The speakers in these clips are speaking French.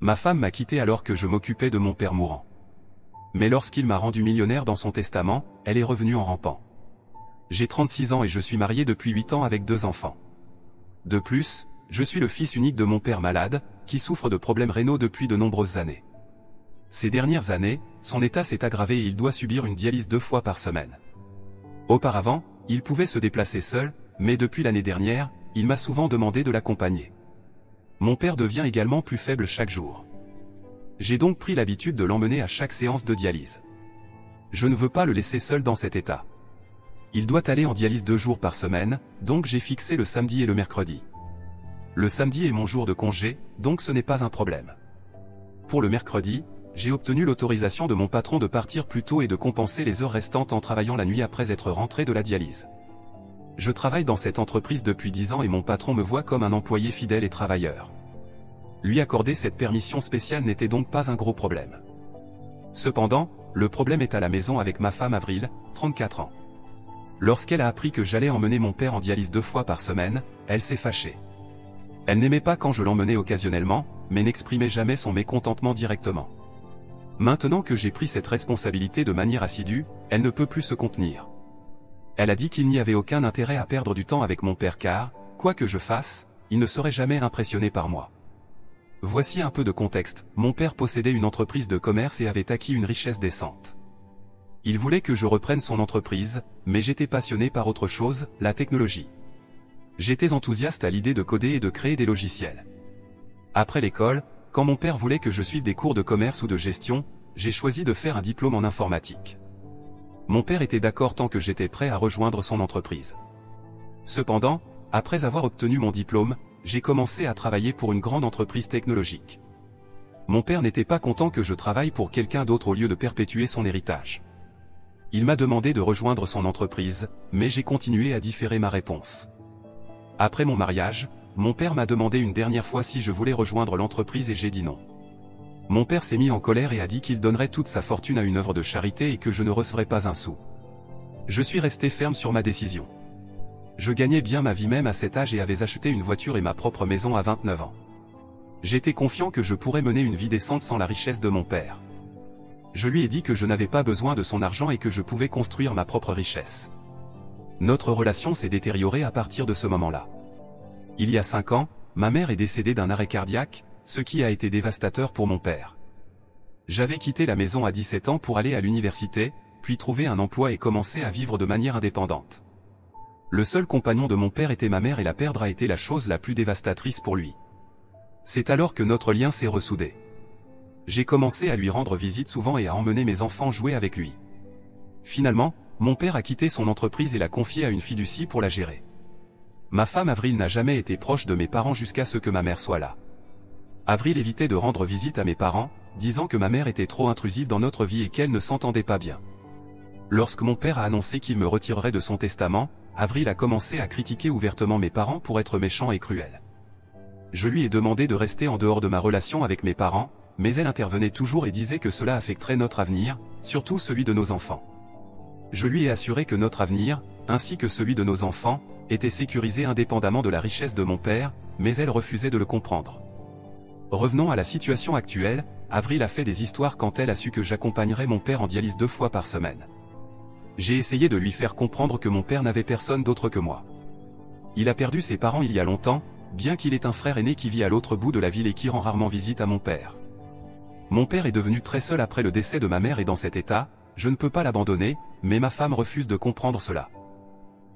Ma femme m'a quitté alors que je m'occupais de mon père mourant. Mais lorsqu'il m'a rendu millionnaire dans son testament, elle est revenue en rampant. J'ai 36 ans et je suis marié depuis 8 ans avec 2 enfants. De plus, je suis le fils unique de mon père malade, qui souffre de problèmes rénaux depuis de nombreuses années. Ces dernières années, son état s'est aggravé et il doit subir une dialyse 2 fois par semaine. Auparavant, il pouvait se déplacer seul, mais depuis l'année dernière, il m'a souvent demandé de l'accompagner. Mon père devient également plus faible chaque jour. J'ai donc pris l'habitude de l'emmener à chaque séance de dialyse. Je ne veux pas le laisser seul dans cet état. Il doit aller en dialyse 2 jours par semaine, donc j'ai fixé le samedi et le mercredi. Le samedi est mon jour de congé, donc ce n'est pas un problème. Pour le mercredi, j'ai obtenu l'autorisation de mon patron de partir plus tôt et de compenser les heures restantes en travaillant la nuit après être rentré de la dialyse. Je travaille dans cette entreprise depuis 10 ans et mon patron me voit comme un employé fidèle et travailleur. Lui accorder cette permission spéciale n'était donc pas un gros problème. Cependant, le problème est à la maison avec ma femme Avril, 34 ans. Lorsqu'elle a appris que j'allais emmener mon père en dialyse 2 fois par semaine, elle s'est fâchée. Elle n'aimait pas quand je l'emmenais occasionnellement, mais n'exprimait jamais son mécontentement directement. Maintenant que j'ai pris cette responsabilité de manière assidue, elle ne peut plus se contenir. Elle a dit qu'il n'y avait aucun intérêt à perdre du temps avec mon père car, quoi que je fasse, il ne serait jamais impressionné par moi. Voici un peu de contexte, mon père possédait une entreprise de commerce et avait acquis une richesse décente. Il voulait que je reprenne son entreprise, mais j'étais passionné par autre chose, la technologie. J'étais enthousiaste à l'idée de coder et de créer des logiciels. Après l'école, quand mon père voulait que je suive des cours de commerce ou de gestion, j'ai choisi de faire un diplôme en informatique. Mon père était d'accord tant que j'étais prêt à rejoindre son entreprise. Cependant, après avoir obtenu mon diplôme, j'ai commencé à travailler pour une grande entreprise technologique. Mon père n'était pas content que je travaille pour quelqu'un d'autre au lieu de perpétuer son héritage. Il m'a demandé de rejoindre son entreprise, mais j'ai continué à différer ma réponse. Après mon mariage, mon père m'a demandé une dernière fois si je voulais rejoindre l'entreprise et j'ai dit non. Mon père s'est mis en colère et a dit qu'il donnerait toute sa fortune à une œuvre de charité et que je ne recevrais pas un sou. Je suis resté ferme sur ma décision. Je gagnais bien ma vie même à cet âge et avais acheté une voiture et ma propre maison à 29 ans. J'étais confiant que je pourrais mener une vie décente sans la richesse de mon père. Je lui ai dit que je n'avais pas besoin de son argent et que je pouvais construire ma propre richesse. Notre relation s'est détériorée à partir de ce moment-là. Il y a 5 ans, ma mère est décédée d'un arrêt cardiaque, ce qui a été dévastateur pour mon père. J'avais quitté la maison à 17 ans pour aller à l'université, puis trouver un emploi et commencer à vivre de manière indépendante. Le seul compagnon de mon père était ma mère et la perdre a été la chose la plus dévastatrice pour lui. C'est alors que notre lien s'est ressoudé. J'ai commencé à lui rendre visite souvent et à emmener mes enfants jouer avec lui. Finalement, mon père a quitté son entreprise et l'a confiée à une fiducie pour la gérer. Ma femme Avril n'a jamais été proche de mes parents jusqu'à ce que ma mère soit là. Avril évitait de rendre visite à mes parents, disant que ma mère était trop intrusive dans notre vie et qu'elle ne s'entendait pas bien. Lorsque mon père a annoncé qu'il me retirerait de son testament, Avril a commencé à critiquer ouvertement mes parents pour être méchants et cruels. Je lui ai demandé de rester en dehors de ma relation avec mes parents, mais elle intervenait toujours et disait que cela affecterait notre avenir, surtout celui de nos enfants. Je lui ai assuré que notre avenir, ainsi que celui de nos enfants, était sécurisé indépendamment de la richesse de mon père, mais elle refusait de le comprendre. Revenons à la situation actuelle, Avril a fait des histoires quand elle a su que j'accompagnerais mon père en dialyse 2 fois par semaine. J'ai essayé de lui faire comprendre que mon père n'avait personne d'autre que moi. Il a perdu ses parents il y a longtemps, bien qu'il ait un frère aîné qui vit à l'autre bout de la ville et qui rend rarement visite à mon père. Mon père est devenu très seul après le décès de ma mère et dans cet état, je ne peux pas l'abandonner, mais ma femme refuse de comprendre cela.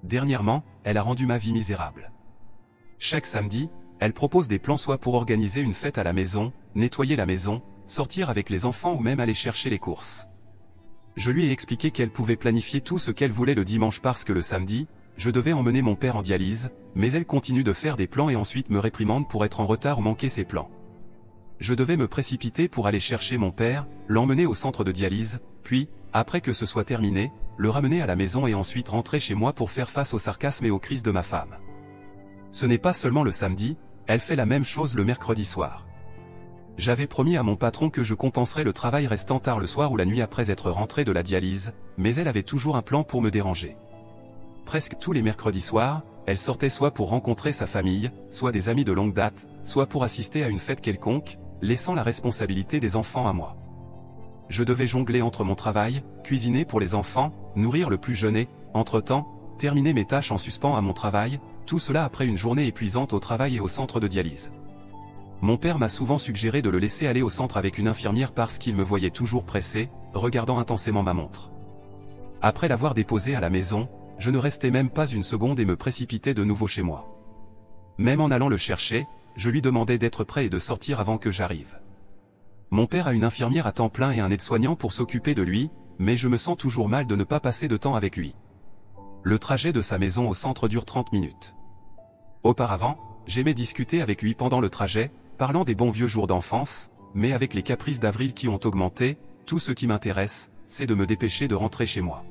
Dernièrement, elle a rendu ma vie misérable. Chaque samedi, elle propose des plans soit pour organiser une fête à la maison, nettoyer la maison, sortir avec les enfants ou même aller chercher les courses. Je lui ai expliqué qu'elle pouvait planifier tout ce qu'elle voulait le dimanche parce que le samedi, je devais emmener mon père en dialyse, mais elle continue de faire des plans et ensuite me réprimande pour être en retard ou manquer ses plans. Je devais me précipiter pour aller chercher mon père, l'emmener au centre de dialyse, puis, après que ce soit terminé, le ramener à la maison et ensuite rentrer chez moi pour faire face au sarcasme et aux crises de ma femme. Ce n'est pas seulement le samedi, elle fait la même chose le mercredi soir. J'avais promis à mon patron que je compenserais le travail restant tard le soir ou la nuit après être rentré de la dialyse, mais elle avait toujours un plan pour me déranger. Presque tous les mercredis soirs, elle sortait soit pour rencontrer sa famille, soit des amis de longue date, soit pour assister à une fête quelconque, laissant la responsabilité des enfants à moi. Je devais jongler entre mon travail, cuisiner pour les enfants, nourrir le plus jeune et, entre-temps, terminer mes tâches en suspens à mon travail, tout cela après une journée épuisante au travail et au centre de dialyse. Mon père m'a souvent suggéré de le laisser aller au centre avec une infirmière parce qu'il me voyait toujours pressé, regardant intensément ma montre. Après l'avoir déposé à la maison, je ne restais même pas une seconde et me précipitais de nouveau chez moi. Même en allant le chercher, je lui demandais d'être prêt et de sortir avant que j'arrive. Mon père a une infirmière à temps plein et un aide-soignant pour s'occuper de lui, mais je me sens toujours mal de ne pas passer de temps avec lui. Le trajet de sa maison au centre dure 30 minutes. Auparavant, j'aimais discuter avec lui pendant le trajet, parlant des bons vieux jours d'enfance, mais avec les caprices d'Avril qui ont augmenté, tout ce qui m'intéresse, c'est de me dépêcher de rentrer chez moi.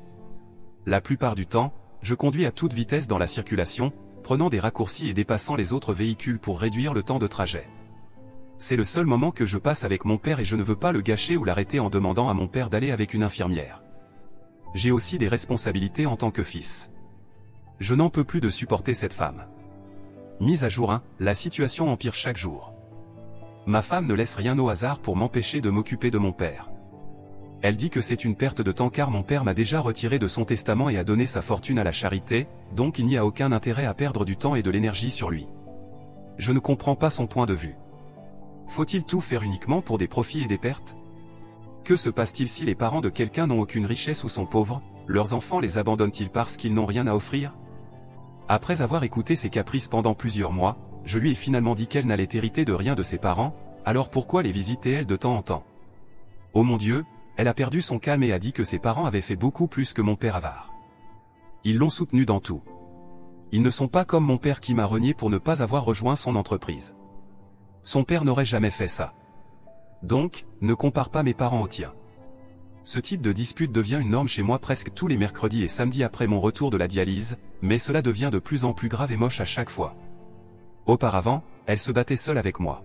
La plupart du temps, je conduis à toute vitesse dans la circulation, prenant des raccourcis et dépassant les autres véhicules pour réduire le temps de trajet. C'est le seul moment que je passe avec mon père et je ne veux pas le gâcher ou l'arrêter en demandant à mon père d'aller avec une infirmière. J'ai aussi des responsabilités en tant que fils. Je n'en peux plus de supporter cette femme. Mise à jour 1, la situation empire chaque jour. Ma femme ne laisse rien au hasard pour m'empêcher de m'occuper de mon père. Elle dit que c'est une perte de temps car mon père m'a déjà retiré de son testament et a donné sa fortune à la charité, donc il n'y a aucun intérêt à perdre du temps et de l'énergie sur lui. Je ne comprends pas son point de vue. Faut-il tout faire uniquement pour des profits et des pertes? Que se passe-t-il si les parents de quelqu'un n'ont aucune richesse ou sont pauvres, leurs enfants les abandonnent-ils parce qu'ils n'ont rien à offrir? Après avoir écouté ses caprices pendant plusieurs mois, je lui ai finalement dit qu'elle n'allait hériter de rien de ses parents, alors pourquoi les visiter elle de temps en temps? Oh mon Dieu, elle a perdu son calme et a dit que ses parents avaient fait beaucoup plus que mon père avare. Ils l'ont soutenu dans tout. Ils ne sont pas comme mon père qui m'a renié pour ne pas avoir rejoint son entreprise. Son père n'aurait jamais fait ça. Donc, ne compare pas mes parents aux tiens. Ce type de dispute devient une norme chez moi presque tous les mercredis et samedis après mon retour de la dialyse, mais cela devient de plus en plus grave et moche à chaque fois. Auparavant, elle se battait seule avec moi.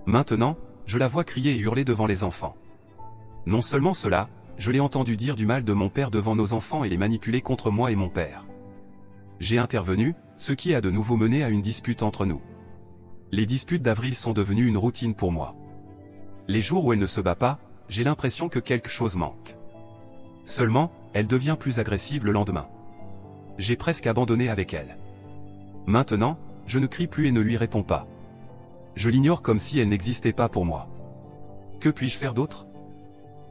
Maintenant, je la vois crier et hurler devant les enfants. Non seulement cela, je l'ai entendu dire du mal de mon père devant nos enfants et les manipuler contre moi et mon père. J'ai intervenu, ce qui a de nouveau mené à une dispute entre nous. Les disputes d'Avril sont devenues une routine pour moi. Les jours où elle ne se bat pas, j'ai l'impression que quelque chose manque. Seulement, elle devient plus agressive le lendemain. J'ai presque abandonné avec elle. Maintenant, je ne crie plus et ne lui réponds pas. Je l'ignore comme si elle n'existait pas pour moi. Que puis-je faire d'autre?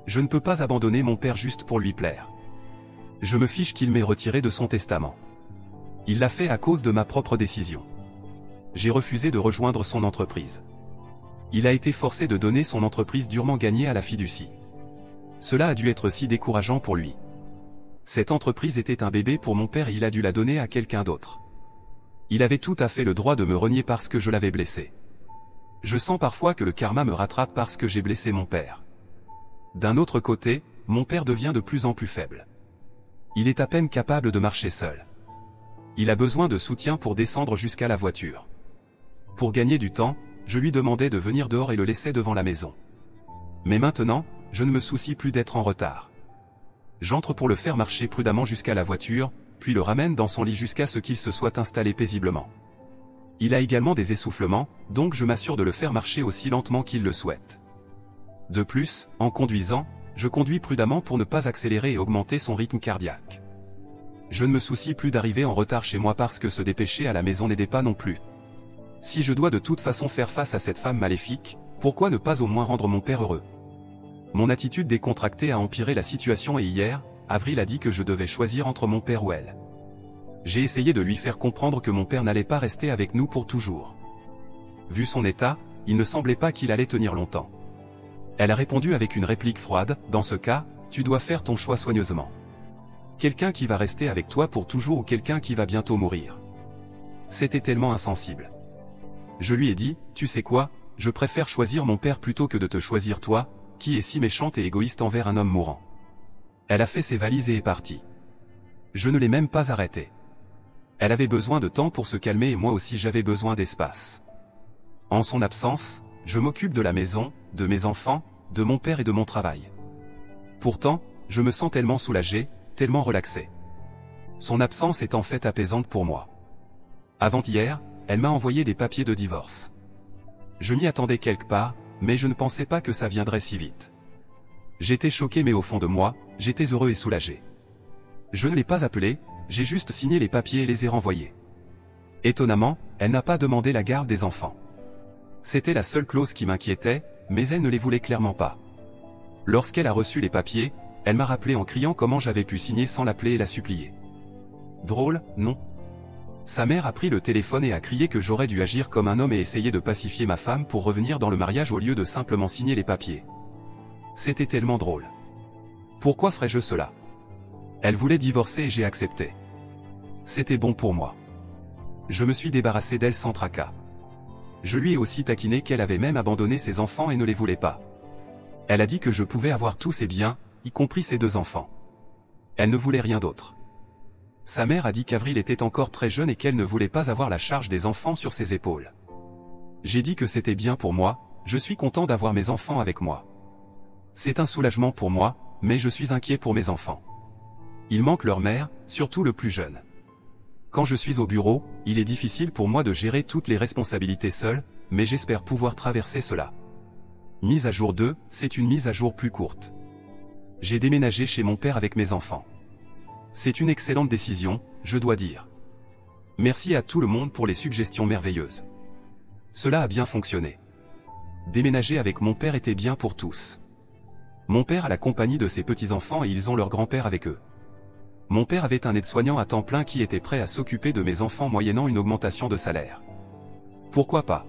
Je ne peux pas abandonner mon père juste pour lui plaire. Je me fiche qu'il m'ait retiré de son testament. Il l'a fait à cause de ma propre décision. J'ai refusé de rejoindre son entreprise. Il a été forcé de donner son entreprise durement gagnée à la fiducie. Cela a dû être si décourageant pour lui. Cette entreprise était un bébé pour mon père et il a dû la donner à quelqu'un d'autre. Il avait tout à fait le droit de me renier parce que je l'avais blessé. Je sens parfois que le karma me rattrape parce que j'ai blessé mon père. D'un autre côté, mon père devient de plus en plus faible. Il est à peine capable de marcher seul. Il a besoin de soutien pour descendre jusqu'à la voiture. Pour gagner du temps, je lui demandais de venir dehors et le laissais devant la maison. Mais maintenant, je ne me soucie plus d'être en retard. J'entre pour le faire marcher prudemment jusqu'à la voiture, puis le ramène dans son lit jusqu'à ce qu'il se soit installé paisiblement. Il a également des essoufflements, donc je m'assure de le faire marcher aussi lentement qu'il le souhaite. De plus, en conduisant, je conduis prudemment pour ne pas accélérer et augmenter son rythme cardiaque. Je ne me soucie plus d'arriver en retard chez moi parce que se dépêcher à la maison n'aidait pas non plus. Si je dois de toute façon faire face à cette femme maléfique, pourquoi ne pas au moins rendre mon père heureux? Mon attitude décontractée a empiré la situation et hier, Avril a dit que je devais choisir entre mon père ou elle. J'ai essayé de lui faire comprendre que mon père n'allait pas rester avec nous pour toujours. Vu son état, il ne semblait pas qu'il allait tenir longtemps. Elle a répondu avec une réplique froide, dans ce cas, tu dois faire ton choix soigneusement. Quelqu'un qui va rester avec toi pour toujours ou quelqu'un qui va bientôt mourir. C'était tellement insensible. Je lui ai dit, tu sais quoi, je préfère choisir mon père plutôt que de te choisir toi, qui est si méchante et égoïste envers un homme mourant. Elle a fait ses valises et est partie. Je ne l'ai même pas arrêtée. Elle avait besoin de temps pour se calmer et moi aussi j'avais besoin d'espace. En son absence, je m'occupe de la maison, de mes enfants, de mon père et de mon travail. Pourtant, je me sens tellement soulagé, tellement relaxé. Son absence est en fait apaisante pour moi. Avant-hier, elle m'a envoyé des papiers de divorce. Je m'y attendais quelque part, mais je ne pensais pas que ça viendrait si vite. J'étais choqué mais au fond de moi, j'étais heureux et soulagé. Je ne l'ai pas appelée, j'ai juste signé les papiers et les ai renvoyés. Étonnamment, elle n'a pas demandé la garde des enfants. C'était la seule clause qui m'inquiétait, mais elle ne les voulait clairement pas. Lorsqu'elle a reçu les papiers, elle m'a rappelé en criant comment j'avais pu signer sans l'appeler et la supplier. Drôle, non? Sa mère a pris le téléphone et a crié que j'aurais dû agir comme un homme et essayer de pacifier ma femme pour revenir dans le mariage au lieu de simplement signer les papiers. C'était tellement drôle. Pourquoi ferais-je cela? Elle voulait divorcer et j'ai accepté. C'était bon pour moi. Je me suis débarrassé d'elle sans tracas. Je lui ai aussi taquiné qu'elle avait même abandonné ses enfants et ne les voulait pas. Elle a dit que je pouvais avoir tous ses biens, y compris ses 2 enfants. Elle ne voulait rien d'autre. Sa mère a dit qu'Avril était encore très jeune et qu'elle ne voulait pas avoir la charge des enfants sur ses épaules. J'ai dit que c'était bien pour moi, je suis content d'avoir mes enfants avec moi. C'est un soulagement pour moi, mais je suis inquiet pour mes enfants. Ils manquent leur mère, surtout le plus jeune. Quand je suis au bureau, il est difficile pour moi de gérer toutes les responsabilités seul, mais j'espère pouvoir traverser cela. Mise à jour 2, c'est une mise à jour plus courte. J'ai déménagé chez mon père avec mes enfants. C'est une excellente décision, je dois dire. Merci à tout le monde pour les suggestions merveilleuses. Cela a bien fonctionné. Déménager avec mon père était bien pour tous. Mon père a la compagnie de ses petits-enfants et ils ont leur grand-père avec eux. Mon père avait un aide-soignant à temps plein qui était prêt à s'occuper de mes enfants moyennant une augmentation de salaire. Pourquoi pas?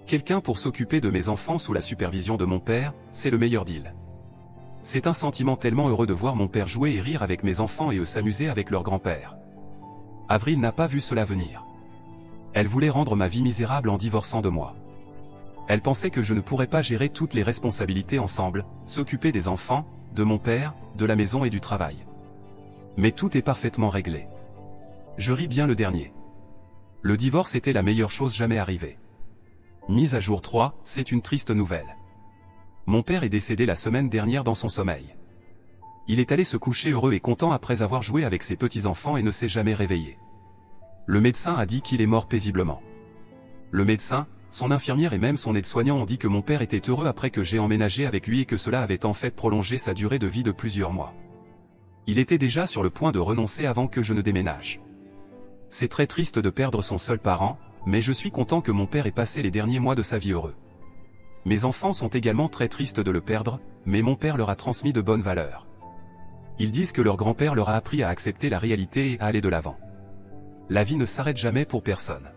Quelqu'un pour s'occuper de mes enfants sous la supervision de mon père, c'est le meilleur deal. C'est un sentiment tellement heureux de voir mon père jouer et rire avec mes enfants et eux s'amuser avec leur grand-père. Avril n'a pas vu cela venir. Elle voulait rendre ma vie misérable en divorçant de moi. Elle pensait que je ne pourrais pas gérer toutes les responsabilités ensemble, s'occuper des enfants, de mon père, de la maison et du travail. Mais tout est parfaitement réglé. Je ris bien le dernier. Le divorce était la meilleure chose jamais arrivée. Mise à jour 3, c'est une triste nouvelle. Mon père est décédé la semaine dernière dans son sommeil. Il est allé se coucher heureux et content après avoir joué avec ses petits-enfants et ne s'est jamais réveillé. Le médecin a dit qu'il est mort paisiblement. Le médecin, son infirmière et même son aide-soignant ont dit que mon père était heureux après que j'ai emménagé avec lui et que cela avait en fait prolongé sa durée de vie de plusieurs mois. Il était déjà sur le point de renoncer avant que je ne déménage. C'est très triste de perdre son seul parent, mais je suis content que mon père ait passé les derniers mois de sa vie heureux. Mes enfants sont également très tristes de le perdre, mais mon père leur a transmis de bonnes valeurs. Ils disent que leur grand-père leur a appris à accepter la réalité et à aller de l'avant. La vie ne s'arrête jamais pour personne.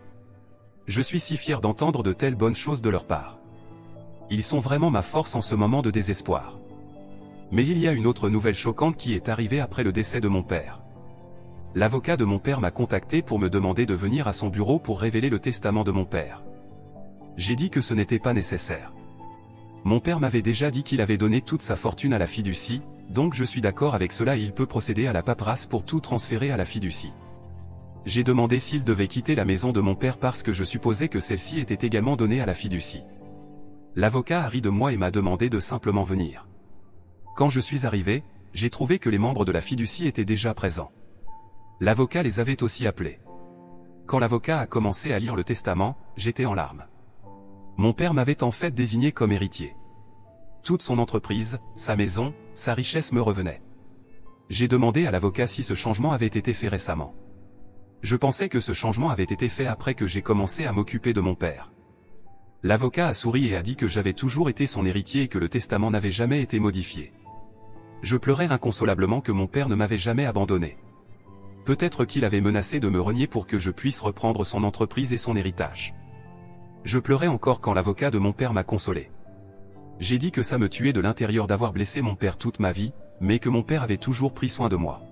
Je suis si fier d'entendre de telles bonnes choses de leur part. Ils sont vraiment ma force en ce moment de désespoir. Mais il y a une autre nouvelle choquante qui est arrivée après le décès de mon père. L'avocat de mon père m'a contacté pour me demander de venir à son bureau pour révéler le testament de mon père. J'ai dit que ce n'était pas nécessaire. Mon père m'avait déjà dit qu'il avait donné toute sa fortune à la fiducie, donc je suis d'accord avec cela et il peut procéder à la paperasse pour tout transférer à la fiducie. J'ai demandé s'il devait quitter la maison de mon père parce que je supposais que celle-ci était également donnée à la fiducie. L'avocat a ri de moi et m'a demandé de simplement venir. Quand je suis arrivé, j'ai trouvé que les membres de la fiducie étaient déjà présents. L'avocat les avait aussi appelés. Quand l'avocat a commencé à lire le testament, j'étais en larmes. Mon père m'avait en fait désigné comme héritier. Toute son entreprise, sa maison, sa richesse me revenaient. J'ai demandé à l'avocat si ce changement avait été fait récemment. Je pensais que ce changement avait été fait après que j'ai commencé à m'occuper de mon père. L'avocat a souri et a dit que j'avais toujours été son héritier et que le testament n'avait jamais été modifié. Je pleurais inconsolablement que mon père ne m'avait jamais abandonné. Peut-être qu'il avait menacé de me renier pour que je puisse reprendre son entreprise et son héritage. Je pleurais encore quand l'avocat de mon père m'a consolé. J'ai dit que ça me tuait de l'intérieur d'avoir blessé mon père toute ma vie, mais que mon père avait toujours pris soin de moi.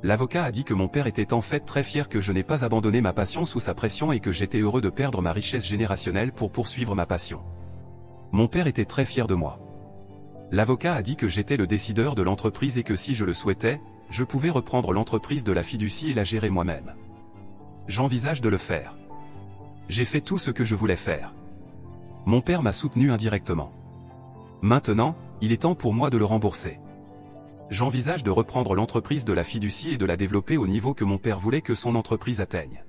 L'avocat a dit que mon père était en fait très fier que je n'ai pas abandonné ma passion sous sa pression et que j'étais heureux de perdre ma richesse générationnelle pour poursuivre ma passion. Mon père était très fier de moi. L'avocat a dit que j'étais le décideur de l'entreprise et que si je le souhaitais, je pouvais reprendre l'entreprise de la fiducie et la gérer moi-même. J'envisage de le faire. J'ai fait tout ce que je voulais faire. Mon père m'a soutenu indirectement. Maintenant, il est temps pour moi de le rembourser. J'envisage de reprendre l'entreprise de la fiducie et de la développer au niveau que mon père voulait que son entreprise atteigne.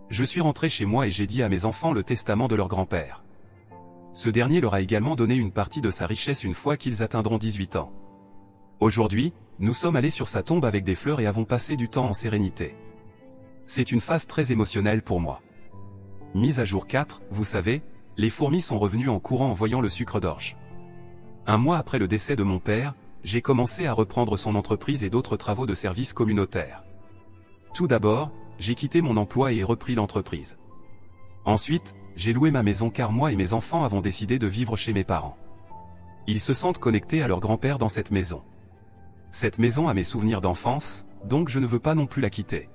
Je suis rentré chez moi et j'ai dit à mes enfants le testament de leur grand-père. Ce dernier leur a également donné une partie de sa richesse une fois qu'ils atteindront 18 ans. Aujourd'hui, nous sommes allés sur sa tombe avec des fleurs et avons passé du temps en sérénité. C'est une phase très émotionnelle pour moi. Mise à jour 4, vous savez, les fourmis sont revenues en courant en voyant le sucre d'orge. Un mois après le décès de mon père, j'ai commencé à reprendre son entreprise et d'autres travaux de service communautaire. Tout d'abord, j'ai quitté mon emploi et repris l'entreprise. Ensuite, j'ai loué ma maison car moi et mes enfants avons décidé de vivre chez mes parents. Ils se sentent connectés à leur grand-père dans cette maison. Cette maison a mes souvenirs d'enfance, donc je ne veux pas non plus la quitter.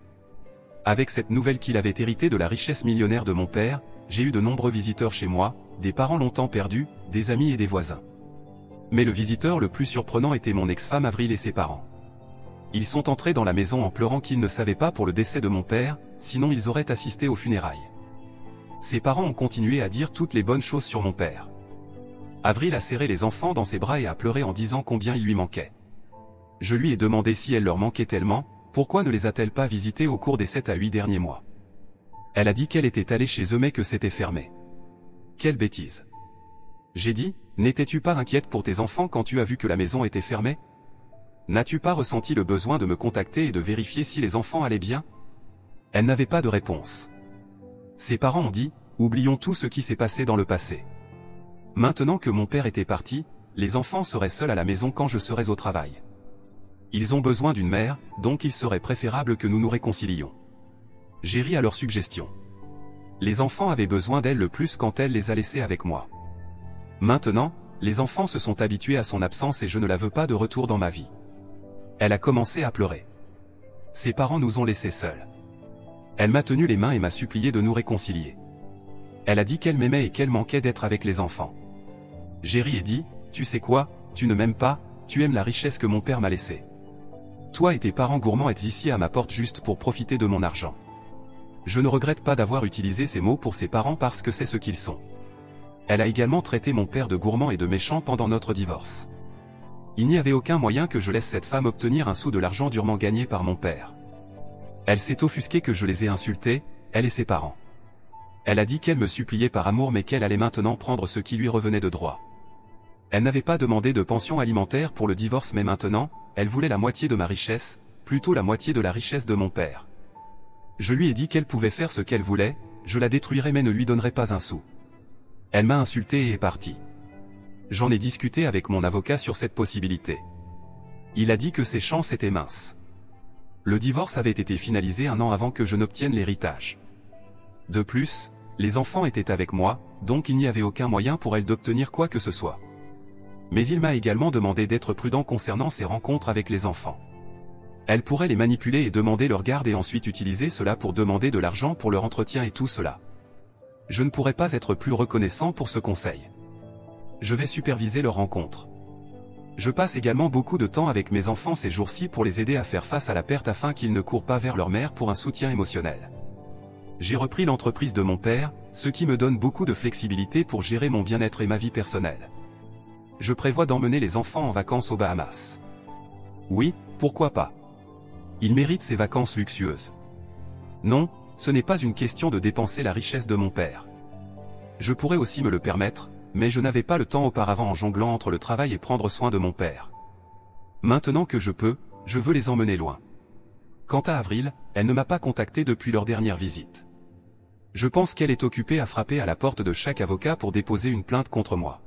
Avec cette nouvelle qu'il avait héritée de la richesse millionnaire de mon père, j'ai eu de nombreux visiteurs chez moi, des parents longtemps perdus, des amis et des voisins. Mais le visiteur le plus surprenant était mon ex-femme Avril et ses parents. Ils sont entrés dans la maison en pleurant qu'ils ne savaient pas pour le décès de mon père, sinon ils auraient assisté aux funérailles. Ses parents ont continué à dire toutes les bonnes choses sur mon père. Avril a serré les enfants dans ses bras et a pleuré en disant combien il lui manquait. Je lui ai demandé si elle leur manquait tellement, pourquoi ne les a-t-elle pas visités au cours des 7 à 8 derniers mois. Elle a dit qu'elle était allée chez eux mais que c'était fermé. Quelle bêtise. J'ai dit, n'étais-tu pas inquiète pour tes enfants quand tu as vu que la maison était fermée? N'as-tu pas ressenti le besoin de me contacter et de vérifier si les enfants allaient bien? Elle n'avait pas de réponse. Ses parents ont dit, oublions tout ce qui s'est passé dans le passé. Maintenant que mon père était parti, les enfants seraient seuls à la maison quand je serais au travail. Ils ont besoin d'une mère, donc il serait préférable que nous nous réconcilions. J'ai ri à leur suggestion. Les enfants avaient besoin d'elle le plus quand elle les a laissés avec moi. Maintenant, les enfants se sont habitués à son absence et je ne la veux pas de retour dans ma vie. Elle a commencé à pleurer. Ses parents nous ont laissés seuls. Elle m'a tenu les mains et m'a supplié de nous réconcilier. Elle a dit qu'elle m'aimait et qu'elle manquait d'être avec les enfants. J'ai ri et dit, tu sais quoi, tu ne m'aimes pas, tu aimes la richesse que mon père m'a laissée. Toi et tes parents gourmands êtes ici à ma porte juste pour profiter de mon argent. Je ne regrette pas d'avoir utilisé ces mots pour ses parents parce que c'est ce qu'ils sont. Elle a également traité mon père de gourmand et de méchant pendant notre divorce. Il n'y avait aucun moyen que je laisse cette femme obtenir un sou de l'argent durement gagné par mon père. Elle s'est offusquée que je les ai insultés, elle et ses parents. Elle a dit qu'elle me suppliait par amour mais qu'elle allait maintenant prendre ce qui lui revenait de droit. Elle n'avait pas demandé de pension alimentaire pour le divorce mais maintenant, elle voulait la moitié de ma richesse, plutôt la moitié de la richesse de mon père. Je lui ai dit qu'elle pouvait faire ce qu'elle voulait, je la détruirais mais ne lui donnerais pas un sou. Elle m'a insulté et est partie. J'en ai discuté avec mon avocat sur cette possibilité. Il a dit que ses chances étaient minces. Le divorce avait été finalisé 1 an avant que je n'obtienne l'héritage. De plus, les enfants étaient avec moi, donc il n'y avait aucun moyen pour elle d'obtenir quoi que ce soit. Mais il m'a également demandé d'être prudent concernant ses rencontres avec les enfants. Elle pourrait les manipuler et demander leur garde et ensuite utiliser cela pour demander de l'argent pour leur entretien et tout cela. Je ne pourrais pas être plus reconnaissant pour ce conseil. Je vais superviser leur rencontre. Je passe également beaucoup de temps avec mes enfants ces jours-ci pour les aider à faire face à la perte afin qu'ils ne courent pas vers leur mère pour un soutien émotionnel. J'ai repris l'entreprise de mon père, ce qui me donne beaucoup de flexibilité pour gérer mon bien-être et ma vie personnelle. Je prévois d'emmener les enfants en vacances aux Bahamas. Oui, pourquoi pas? Ils méritent ces vacances luxueuses. Non, ce n'est pas une question de dépenser la richesse de mon père. Je pourrais aussi me le permettre, mais je n'avais pas le temps auparavant en jonglant entre le travail et prendre soin de mon père. Maintenant que je peux, je veux les emmener loin. Quant à Avril, elle ne m'a pas contacté depuis leur dernière visite. Je pense qu'elle est occupée à frapper à la porte de chaque avocat pour déposer une plainte contre moi.